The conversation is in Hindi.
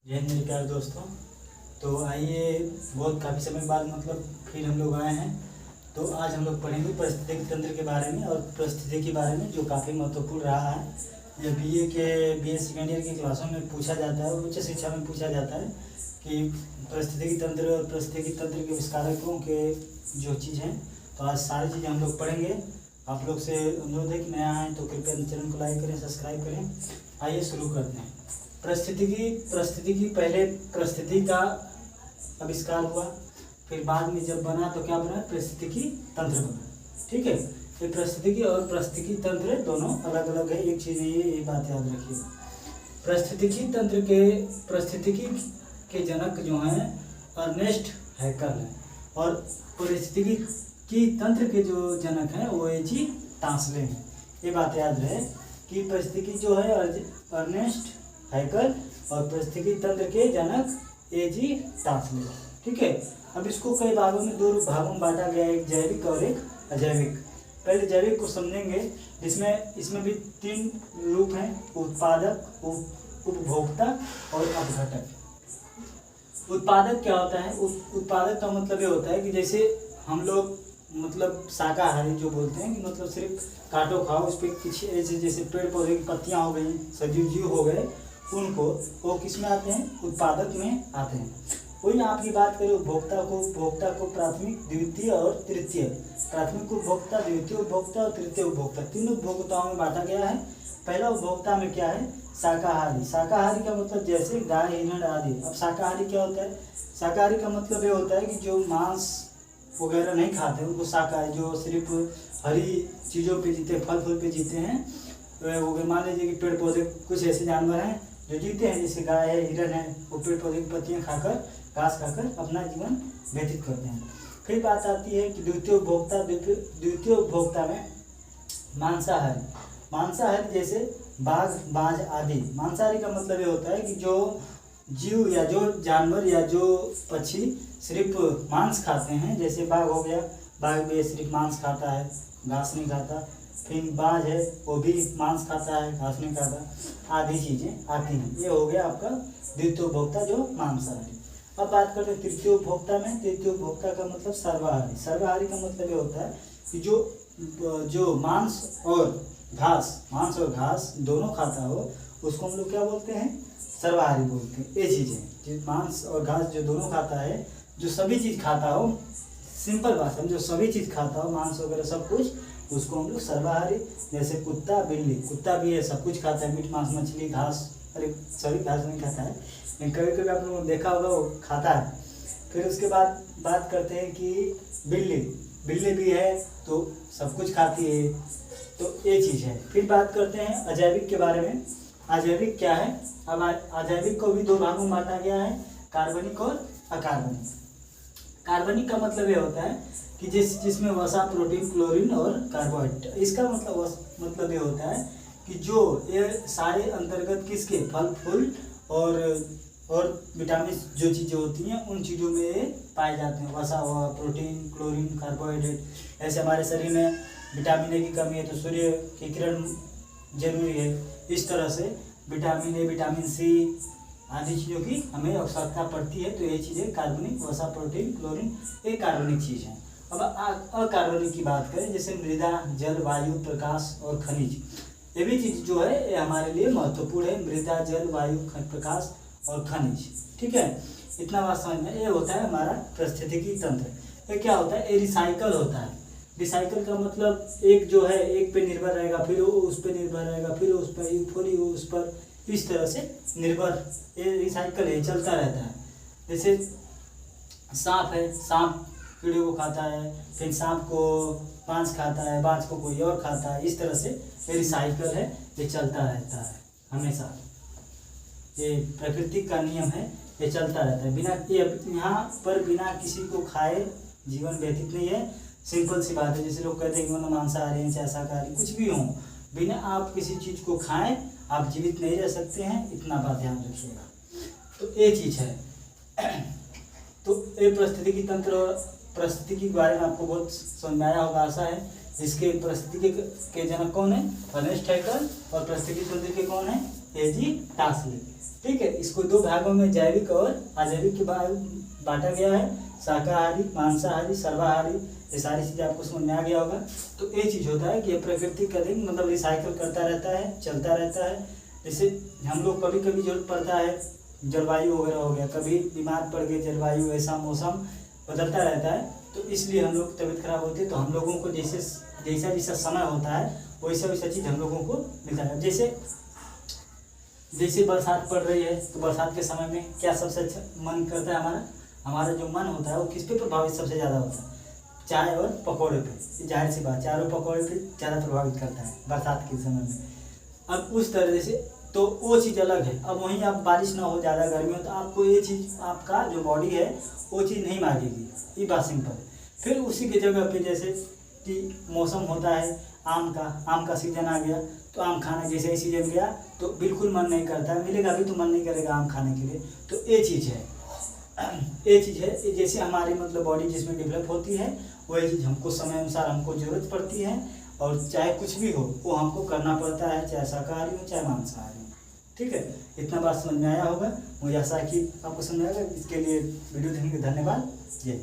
जय हिंद मेरे प्यारे दोस्तों। तो आइए बहुत काफ़ी समय बाद फिर हम लोग आए हैं। तो आज हम लोग पढ़ेंगे पारिस्थितिकी तंत्र के बारे में और पारिस्थितिकी के बारे में, जो काफ़ी महत्वपूर्ण रहा है। यह बीए सेकेंड ईयर की क्लासों में पूछा जाता है, उच्च शिक्षा में पूछा जाता है कि पारिस्थितिकी तंत्र और पारिस्थितिकी तंत्र के आविष्कारकों के जो चीज़ हैं। तो आज सारी चीज़ें हम लोग पढ़ेंगे। आप लोग से अनुरोध है कि नया आए तो कृपया चैनल को लाइक करें, सब्सक्राइब करें। आइए शुरू करते हैं। परिस्थितिकी पहले परिस्थिति का आविष्कार हुआ, फिर बाद में जब बना तो क्या बना, परिस्थितिकी तंत्र बना। ठीक है, ये परिस्थितिकी और पारिस्थितिकी तंत्र दोनों अलग अलग है, एक चीज़ ये बात याद रखिए। परिस्थितिकी के जनक जो हैं अर्नेस्ट हैकल हैं, और पारिस्थितिकी तंत्र के जो जनक हैं वो ए.जी. टासले हैं। ये बात याद रहे कि परिस्थितिकी जो है अर्नेस्ट हैकल और पारिस्थितिकी तंत्र के जनक ए.जी. टासले। ठीक है, अब इसको कई भागों में, दो भागों में बांटा गया है, एक जैविक और एक अजैविक। पहले जैविक को समझेंगे, इसमें भी तीन रूप हैं: उत्पादक, उपभोक्ता और अपघटक। उत्पादक क्या होता है? उत्पादक का मतलब ये होता है कि जैसे हम लोग शाकाहारी जो बोलते हैं कि सिर्फ काटो खाओ, उस पर कुछ ऐसे जैसे पेड़ पौधे की पत्तियाँ हो गई, सजीव जीव हो गए, उनको वो किस में आते हैं? उत्पादक में आते हैं। वही आपकी बात करें उपभोक्ता को प्राथमिक, द्वितीय और तृतीय, प्राथमिक उपभोक्ता, द्वितीय उपभोक्ता और तृतीय उपभोक्ता, तीन उपभोक्ताओं में बांटा गया है। पहला उपभोक्ता में क्या है? शाकाहारी। शाकाहारी का मतलब जैसे गाय, हिरण आदि। अब शाकाहारी क्या होता है? शाकाहारी का मतलब ये होता है कि जो मांस वगैरह नहीं खाते उनको शाकाहारी, जो सिर्फ हरी चीज़ों पे जीते, फल फूल पे जीते हैं। वो मान लीजिए कि पेड़ पौधे, कुछ ऐसे जानवर हैं जो जीते हैं, जैसे गाय है, हिरण है, वो पेड़ पौधे की पत्तियाँ खाकर, घास खाकर अपना जीवन व्यतीत करते हैं। फिर बात आती है कि द्वितीय उपभोक्ता में मांसाहारी जैसे बाघ, बाज आदि। मांसाहारी का मतलब ये होता है कि जो जीव या जो जानवर या जो पक्षी सिर्फ मांस खाते हैं, जैसे बाघ हो गया, बाघ भी सिर्फ मांस खाता है, घास नहीं खाता। फिर बाज है, वो भी मांस खाता है, घास नहीं खाता, आदि चीज़ें आती हैं। ये हो गया आपका द्वितीय उपभोक्ता जो मांसाहारी। अब बात करते हैं तृतीय उपभोक्ता में। तृतीय उपभोक्ता का मतलब सर्वाहारी। सर्वाहारी का मतलब ये होता है कि जो मांस और घास दोनों खाता हो, उसको हम लोग क्या बोलते हैं? सर्वाहारी बोलते हैं। ये चीज़ें जो मांस और घास जो दोनों खाता है, जो सभी चीज़ खाता हो, सिंपल बात है, जो सभी चीज़ खाता हो, मांस वगैरह सब कुछ, उसको हम लोग सर्वाहारी। जैसे कुत्ता, बिल्ली, कुत्ता भी है, सब कुछ खाता है, मीट मांस मछली घास, अरे सॉरी घास नहीं खाता है, लेकिन कभी कभी आप लोगों ने देखा होगा वो खाता है। फिर उसके बाद बात करते हैं कि बिल्ली भी है तो सब कुछ खाती है, तो ये चीज़ है। फिर बात करते हैं अजैविक के बारे में। अजैविक क्या है? अब अजैविक को भी दो भागों में बांटा गया है, कार्बनिक और अकार्बनिक। कार्बनिक का मतलब ये होता है कि जिसमें वसा, प्रोटीन, क्लोरीन और कार्बोहाइड्रेट। इसका मतलब ये होता है कि जो ये सारे अंतर्गत किसके, फल फूल और विटामिन जो चीज़ें होती हैं, उन चीज़ों में ये पाए जाते हैं। वसा हुआ, प्रोटीन, क्लोरीन, कार्बोहाइड्रेट। ऐसे हमारे शरीर में विटामिन ए की कमी है तो सूर्य की किरण जरूरी है। इस तरह से विटामिन ए, विटामिन सी आदि चीज़ों की हमें आवश्यकता पड़ती है। तो ये चीज़ें कार्बनिक, वसा, प्रोटीन, क्लोरीन, ये कार्बनिक चीज़ है। अब अकार्बनिक की बात करें, जैसे मृदा, जल, वायु, प्रकाश और खनिज। ये भी चीज़ जो है ये हमारे लिए महत्वपूर्ण है। मृदा, जल, वायु, प्रकाश और खनिज। ठीक है, इतना बात समझ में। ये होता है हमारा पारिस्थितिकी तंत्र। ये क्या होता है? ये रिसाइकल होता है। रिसाइकल का मतलब एक जो है एक पे निर्भर रहेगा, फिर वो उस पर निर्भर रहेगा, फिर उस पर, फिर उस पर, इस तरह से निर्भर, ये रिसाइकल है, चलता रहता है। जैसे सांप है, सांप कीड़े को खाता है, फिर सांप को बाज खाता है, बाज को कोई और खाता है। इस तरह से ये रिसाइकल है, ये चलता रहता है हमेशा। ये प्रकृति का नियम है, ये चलता रहता है। यहाँ पर बिना किसी को खाए जीवन व्यतीत नहीं है। सिंपल सी बात है। जैसे लोग कहते हैं कि मांसाहारी हैं, चाहे शाकाहारी, कुछ भी हो, बिना आप किसी चीज़ को खाएं आप जीवित नहीं रह सकते हैं। इतना बात ध्यान रखिएगा। तो ये चीज़ है। तो ये पारिस्थितिकी तंत्र और पारिस्थितिकी के बारे में आपको बहुत समझ में आया होगा, आशा है। इसके पारिस्थितिकी के जनक कौन है? अर्नेस्ट हैकल। और पारिस्थितिकी तंत्र के कौन है? एजिटासिल। ठीक है, इसको दो भागों में जैविक और अजैविक के बांटा गया है, शाकाहारी, मांसाहारी, सर्वाहारी। ये सारी चीज़ें आपको समझ में आ गया होगा। तो ये चीज़ होता है कि ये प्रकृति का दिन मतलब रिसाइकल करता रहता है, चलता रहता है। जैसे हम लोग कभी कभी जरूरत पड़ता है, जलवायु वगैरह हो गया, कभी बीमार पड़ गए, जलवायु ऐसा मौसम बदलता रहता है, तो इसलिए हम लोग तबीयत खराब होती है। तो हम लोगों को जैसा जैसा समय होता है वैसा वैसा चीज़ हम लोगों को मिलता है। जैसे बरसात पड़ रही है, तो बरसात के समय में क्या सबसे अच्छा मन करता है हमारा जो मन होता है वो किस पे प्रभावित सबसे ज़्यादा होता है? चाय और पकौड़े पे। जाहिर सी बात, चाय और पकौड़े पे ज़्यादा प्रभावित करता है बरसात के समय में। अब उस तरह से तो वो चीज़ अलग है। अब वहीं आप बारिश ना हो, ज़्यादा गर्मी हो, तो आपको ये चीज़, आपका जो बॉडी है वो चीज़ नहीं मांगेगी। ये बात सिंपल है। फिर उसी के जगह पे जैसे कि मौसम होता है आम का सीजन आ गया, तो आम खाने जैसे ही सीजन गया तो बिल्कुल मन नहीं करता, मिलेगा भी तो मन नहीं करेगा आम खाने के लिए। तो ये चीज़ है, जैसे हमारी मतलब बॉडी जिसमें डेवलप होती है वही चीज़ हमको समय अनुसार हमको ज़रूरत पड़ती है, और चाहे कुछ भी हो वो हमको करना पड़ता है, चाहे शाकाहारी हो चाहे मांसाहारी हो। ठीक है, इतना बात समझ में आया होगा। मुझे आशा है कि आपको समझ आएगा। इसके लिए वीडियो देखने के धन्यवाद। जय।